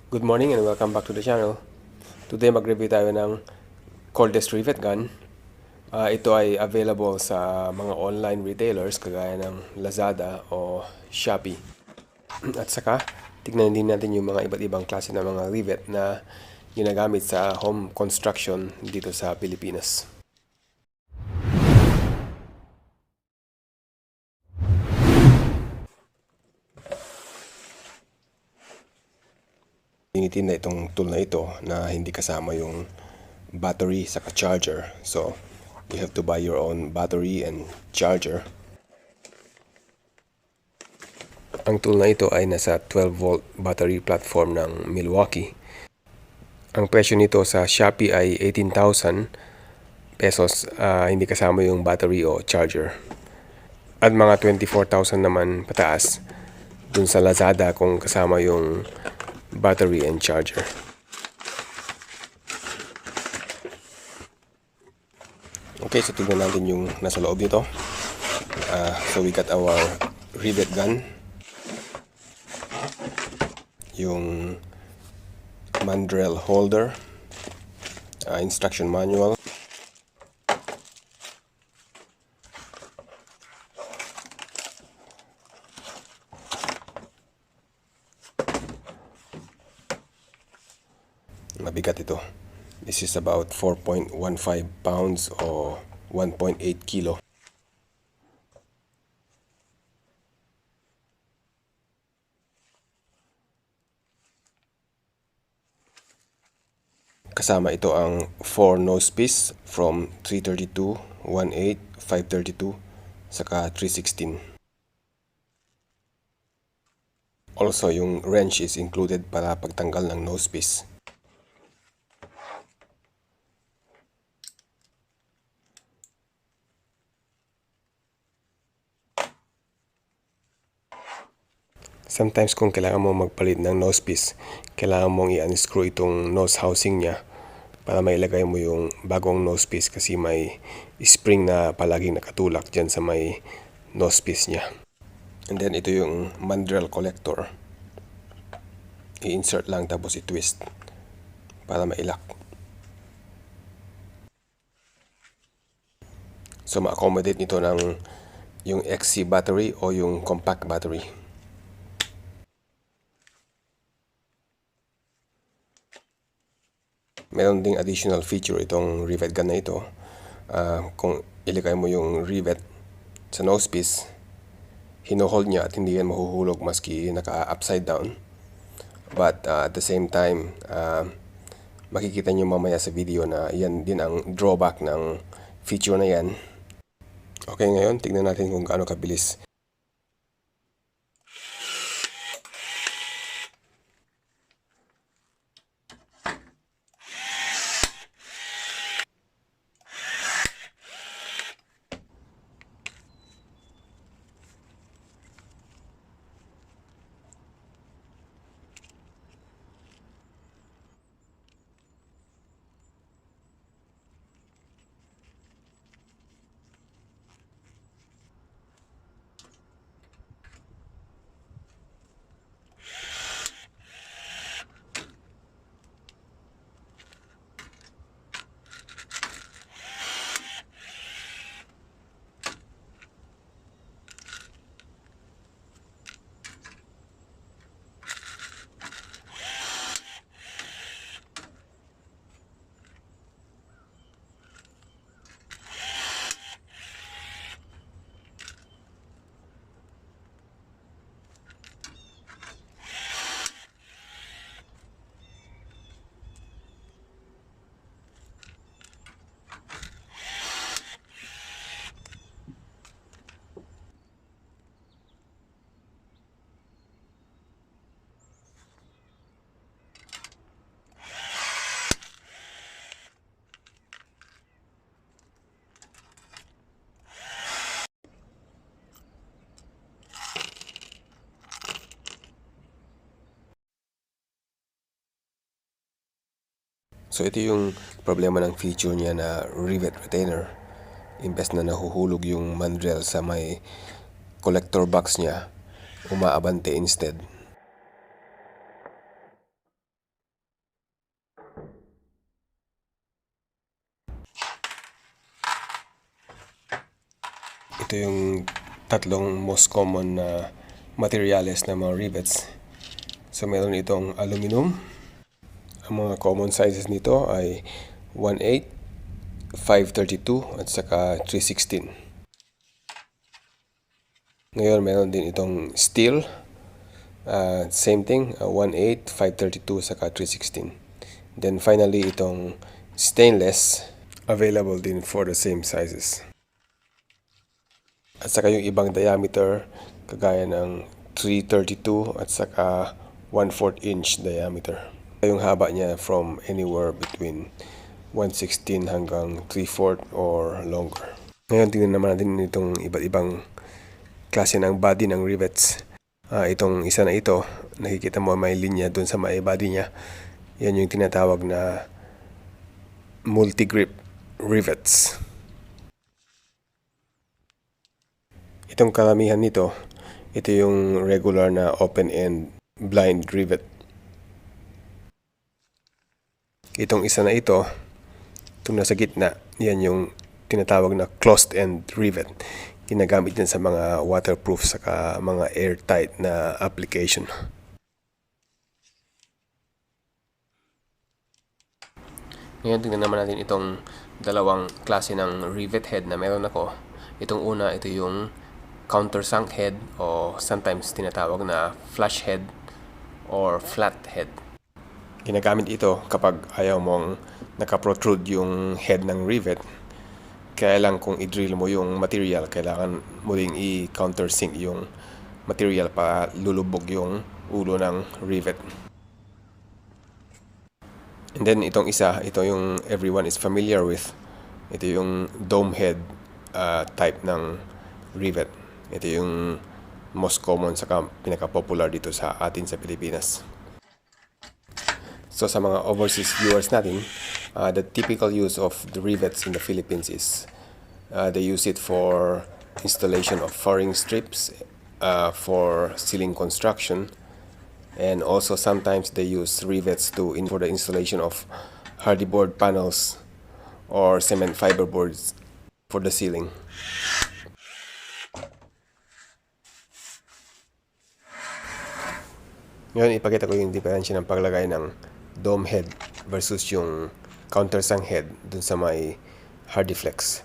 Good morning and welcome back to the channel. Today mag-review tayo ng Cordless Rivet gun. Ito ay available sa mga online retailers kagaya ng Lazada o Shopee. At saka, tignan din natin yung mga iba't ibang klase ng mga rivet na ginagamit sa home construction dito sa Pilipinas. Tinitinda itong tool na ito na hindi kasama yung battery sa charger. So, you have to buy your own battery and charger. Ang tool na ito ay nasa 12-volt battery platform ng Milwaukee. Ang presyo nito sa Shopee ay 18,000 pesos, hindi kasama yung battery o charger. At mga 24,000 naman pataas dun sa Lazada kung kasama yung battery and charger. Okay, so tignan natin yung nasa loob nito. So we got our rivet gun, yung mandrel holder, instruction manual, mabigat ito. This is about 4.15 pounds o 1.8 kilo. Kasama ito ang 4 nose piece from 332, 18, 532, saka 316. Also, yung wrench is included para pagtanggal ng nose piece. Sometimes kung kailangan mo magpalit ng nose piece, kailangan mong i-unscrew itong nose housing niya para mailagay mo yung bagong nose piece kasi may spring na palaging nakatulak dyan sa may nose piece niya. And then ito yung mandrel collector. I-insert lang tapos i-twist para mailak. So ma-accommodate nito ng yung XC battery o yung compact battery. Meron ding additional feature itong rivet gun na ito. Kung ilagay mo yung rivet sa nose piece, hino-hold niya at hindi yan mahuhulog maski naka-upside down. But at the same time, makikita nyo mamaya sa video na yan din ang drawback ng feature na yan. Okay, ngayon tignan natin kung gaano kabilis. So ito yung problema ng feature niya na rivet retainer. Imbes na nahuhulog yung mandrel sa may collector box niya, umaabante instead. Ito yung tatlong most common na materials na mga rivets. So meron itong aluminum. Ang mga common sizes nito ay 1/8, 5/32 at saka 3/16. Ngayon meron din itong steel. Same thing, 1/8, 5/32 saka 3/16. Then finally itong stainless, available din for the same sizes. At saka yung ibang diameter, kagaya ng 3/32 at saka 1/4 inch diameter. Yung haba niya from anywhere between 1/16 hanggang 3/4 or longer. Ngayon tingnan naman natin itong iba't ibang klase ng body ng rivets. Itong isa na ito, nakikita mo may linya dun sa may body niya. Yan yung tinatawag na multi-grip rivets. Itong karamihan nito, ito yung regular na open-end blind rivet. Itong isa na ito, itong nasa gitna, yan yung tinatawag na closed-end rivet. Ginagamit din sa mga waterproof saka mga airtight na application. Ngayon tingnan naman natin itong dalawang klase ng rivet head na meron ako. Itong una, ito yung countersunk head o sometimes tinatawag na flush head or flat head. Ginagamit ito kapag ayaw mong nakaprotrude yung head ng rivet. Kaya lang kung i-drill mo yung material, kailangan mo ding i-countersink yung material para lulubog yung ulo ng rivet. And then itong isa, ito yung everyone is familiar with. Ito yung dome head type ng rivet. Ito yung most common saka pinaka-popular dito sa atin sa Pilipinas. So sa mga overseas viewers natin, the typical use of the rivets in the Philippines is they use it for installation of flooring strips, for ceiling construction, and also sometimes they use rivets for the installation of hardy board panels or cement fiber boards for the ceiling. Ngayon ipakita ko yung diferensya ng paglagay ng dome head versus yung countersunk head dun sa may hardy flex.